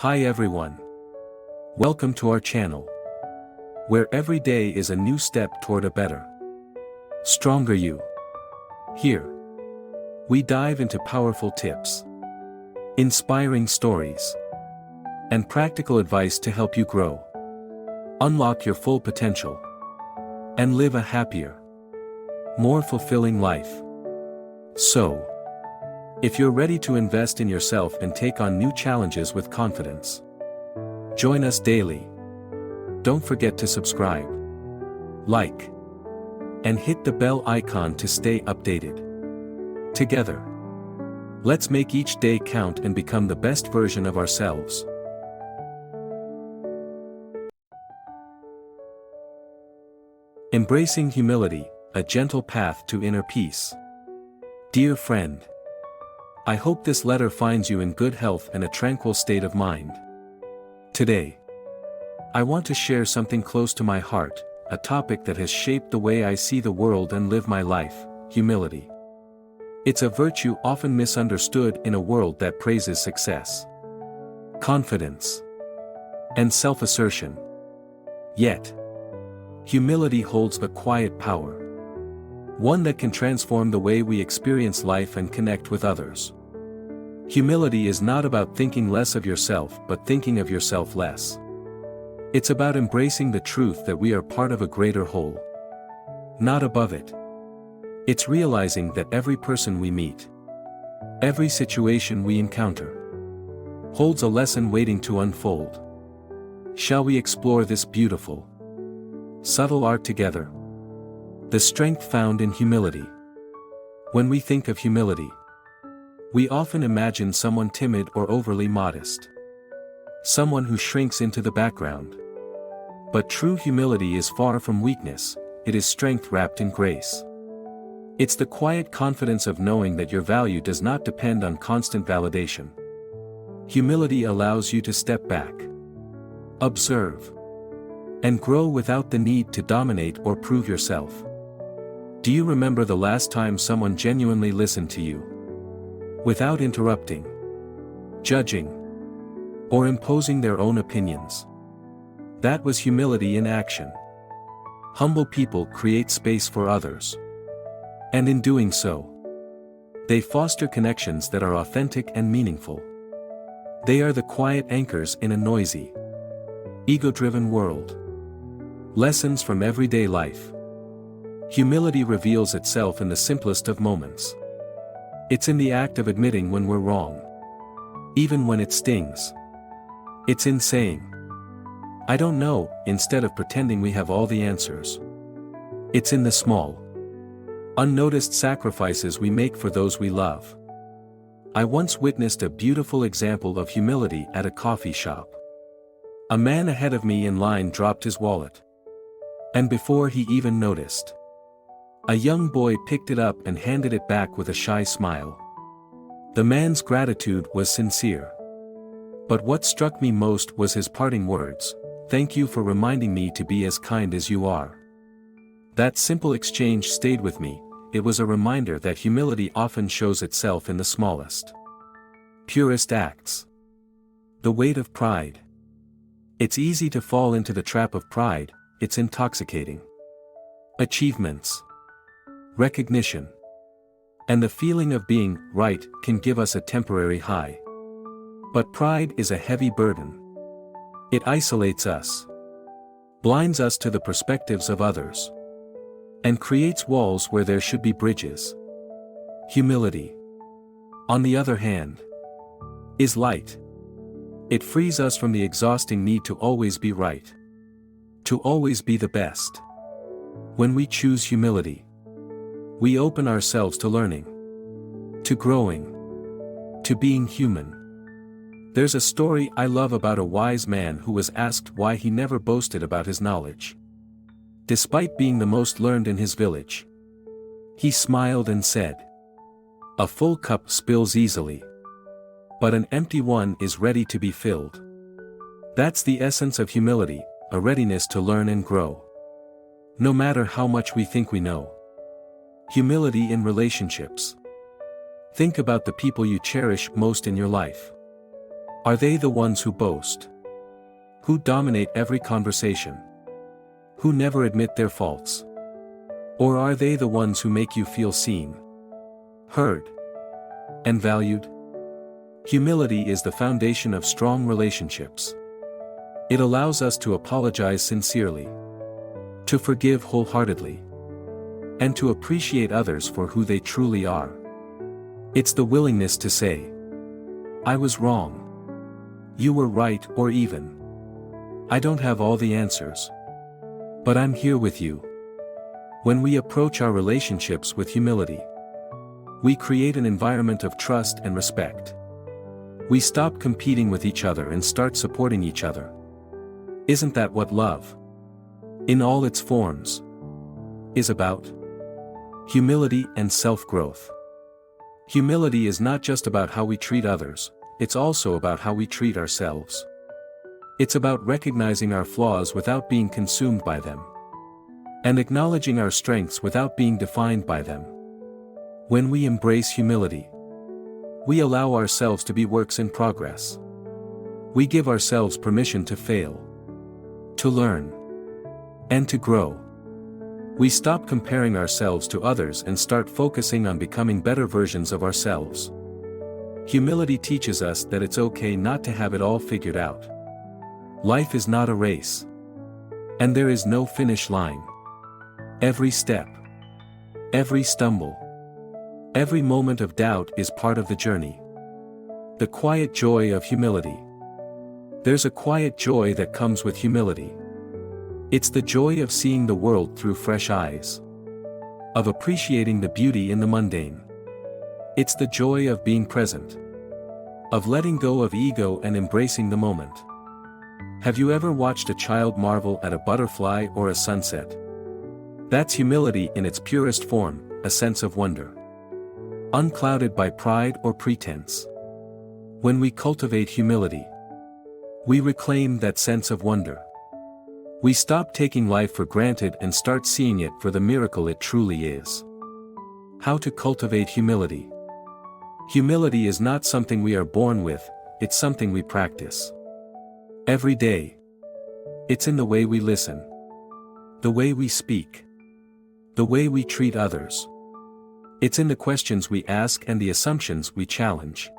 Hi everyone. Welcome to our channel, where every day is a new step toward a better, stronger you. Here, we dive into powerful tips, inspiring stories, and practical advice to help you grow, unlock your full potential, and live a happier, more fulfilling life. So, if you're ready to invest in yourself and take on new challenges with confidence, join us daily. Don't forget to subscribe, like, and hit the bell icon to stay updated. Together, let's make each day count and become the best version of ourselves. Embracing humility, a gentle path to inner peace. Dear friend, I hope this letter finds you in good health and a tranquil state of mind. Today, I want to share something close to my heart, a topic that has shaped the way I see the world and live my life: humility. It's a virtue often misunderstood in a world that praises success, confidence, and self-assertion. Yet, humility holds a quiet power, one that can transform the way we experience life and connect with others. Humility is not about thinking less of yourself but thinking of yourself less. It's about embracing the truth that we are part of a greater whole, not above it. It's realizing that every person we meet, every situation we encounter, holds a lesson waiting to unfold. Shall we explore this beautiful, subtle art together? The strength found in humility. When we think of humility, we often imagine someone timid or overly modest, someone who shrinks into the background. But true humility is far from weakness, it is strength wrapped in grace. It's the quiet confidence of knowing that your value does not depend on constant validation. Humility allows you to step back, observe, and grow without the need to dominate or prove yourself. Do you remember the last time someone genuinely listened to you, without interrupting, judging, or imposing their own opinions? That was humility in action. Humble people create space for others, and in doing so, they foster connections that are authentic and meaningful. They are the quiet anchors in a noisy, ego-driven world. Lessons from everyday life. Humility reveals itself in the simplest of moments. It's in the act of admitting when we're wrong, even when it stings. It's in saying, "I don't know," instead of pretending we have all the answers. It's in the small, unnoticed sacrifices we make for those we love. I once witnessed a beautiful example of humility at a coffee shop. A man ahead of me in line dropped his wallet, and before he even noticed, a young boy picked it up and handed it back with a shy smile. The man's gratitude was sincere. But what struck me most was his parting words: "Thank you for reminding me to be as kind as you are." That simple exchange stayed with me. It was a reminder that humility often shows itself in the smallest, purest acts. The weight of pride. It's easy to fall into the trap of pride, it's intoxicating. Achievements, recognition, and the feeling of being right can give us a temporary high. But pride is a heavy burden. It isolates us, blinds us to the perspectives of others, and creates walls where there should be bridges. Humility, on the other hand, is light. It frees us from the exhausting need to always be right, to always be the best. When we choose humility, we open ourselves to learning, to growing, to being human. There's a story I love about a wise man who was asked why he never boasted about his knowledge. Despite being the most learned in his village, he smiled and said, "A full cup spills easily, but an empty one is ready to be filled." That's the essence of humility, a readiness to learn and grow, no matter how much we think we know. Humility in relationships. Think about the people you cherish most in your life. Are they the ones who boast? Who dominate every conversation? Who never admit their faults? Or are they the ones who make you feel seen, heard, and valued? Humility is the foundation of strong relationships. It allows us to apologize sincerely, to forgive wholeheartedly, and to appreciate others for who they truly are. It's the willingness to say, "I was wrong. You were right," or even, "I don't have all the answers, but I'm here with you." When we approach our relationships with humility, we create an environment of trust and respect. We stop competing with each other and start supporting each other. Isn't that what love, in all its forms, is about? Humility and self-growth. Humility is not just about how we treat others, it's also about how we treat ourselves. It's about recognizing our flaws without being consumed by them, and acknowledging our strengths without being defined by them. When we embrace humility, we allow ourselves to be works in progress. We give ourselves permission to fail, to learn, and to grow. We stop comparing ourselves to others and start focusing on becoming better versions of ourselves. Humility teaches us that it's okay not to have it all figured out. Life is not a race, and there is no finish line. Every step, every stumble, every moment of doubt is part of the journey. The quiet joy of humility. There's a quiet joy that comes with humility. It's the joy of seeing the world through fresh eyes, of appreciating the beauty in the mundane. It's the joy of being present, of letting go of ego and embracing the moment. Have you ever watched a child marvel at a butterfly or a sunset? That's humility in its purest form, a sense of wonder, unclouded by pride or pretense. When we cultivate humility, we reclaim that sense of wonder. We stop taking life for granted and start seeing it for the miracle it truly is. How to cultivate humility? Humility is not something we are born with, it's something we practice every day. It's in the way we listen, the way we speak, the way we treat others. It's in the questions we ask and the assumptions we challenge.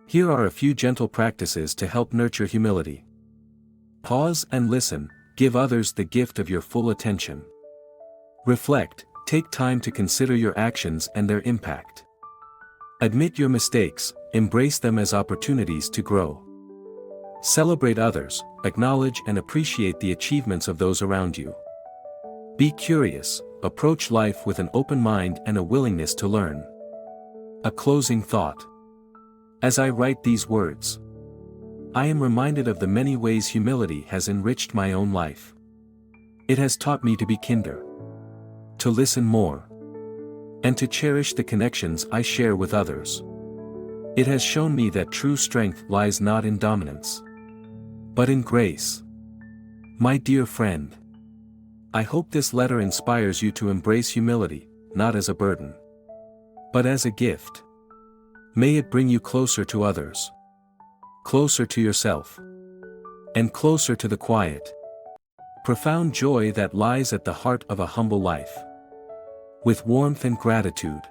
Here are a few gentle practices to help nurture humility. Pause and listen. Give others the gift of your full attention. Reflect, take time to consider your actions and their impact. Admit your mistakes, embrace them as opportunities to grow. Celebrate others, acknowledge and appreciate the achievements of those around you. Be curious, approach life with an open mind and a willingness to learn. A closing thought. As I write these words, I am reminded of the many ways humility has enriched my own life. It has taught me to be kinder, to listen more, and to cherish the connections I share with others. It has shown me that true strength lies not in dominance, but in grace. My dear friend, I hope this letter inspires you to embrace humility, not as a burden, but as a gift. May it bring you closer to others, closer to yourself, and closer to the quiet, profound joy that lies at the heart of a humble life. With warmth and gratitude.